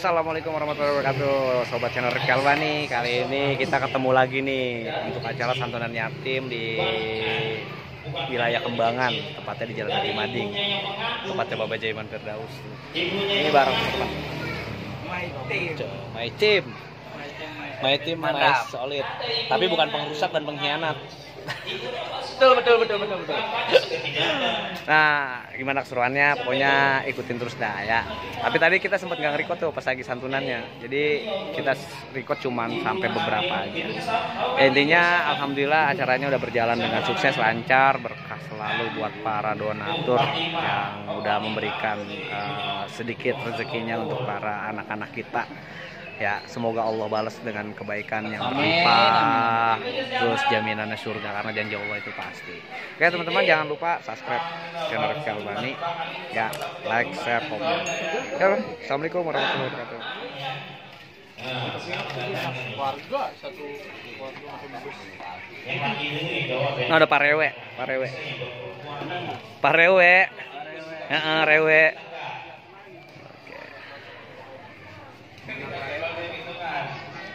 Assalamualaikum warahmatullahi wabarakatuh, sobat channel Kalbani. Kali ini kita ketemu lagi nih untuk acara santunan yatim di wilayah Kembangan, tepatnya di Jalan Haji Mading, tempatnya Bapak Jaiman Firdaus. Ini bareng teman My Team solid, tapi bukan pengrusak dan pengkhianat. Betul. Nah, gimana keseruannya? Pokoknya ikutin terus dah ya. Tapi tadi kita sempat nggak nge-record tuh pas lagi santunannya. Jadi kita record cuman sampai beberapa aja. Intinya alhamdulillah acaranya udah berjalan dengan sukses, lancar, berkah selalu buat para donatur yang udah memberikan sedikit rezekinya untuk para anak-anak kita. Ya, semoga Allah balas dengan kebaikan yang berlimpah, terus jaminannya surga karena janji Allah itu pasti. Oke teman-teman, jangan lupa subscribe channel Kalbani, ya, like, share, komen. Ya, assalamualaikum warahmatullahi wabarakatuh. Nah, ada parewe. Rewe.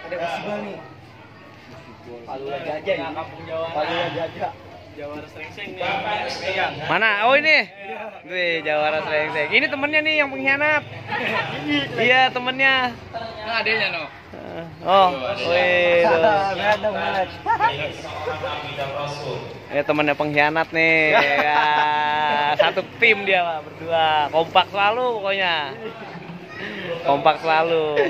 Ada festival nih. Palula Jajah ini. Palula Jajah. Jawara Srengseng nih. Mana? Oh ini. Wih, Jawara Srengseng. Ini temennya nih yang pengkhianat. Iya, temennya. Nah, adanya no. Oh, wih. Beradab banget. Ya temennya pengkhianat nih. Ya, satu tim dia Pak, berdua. Kompak selalu pokoknya. Kompak selalu.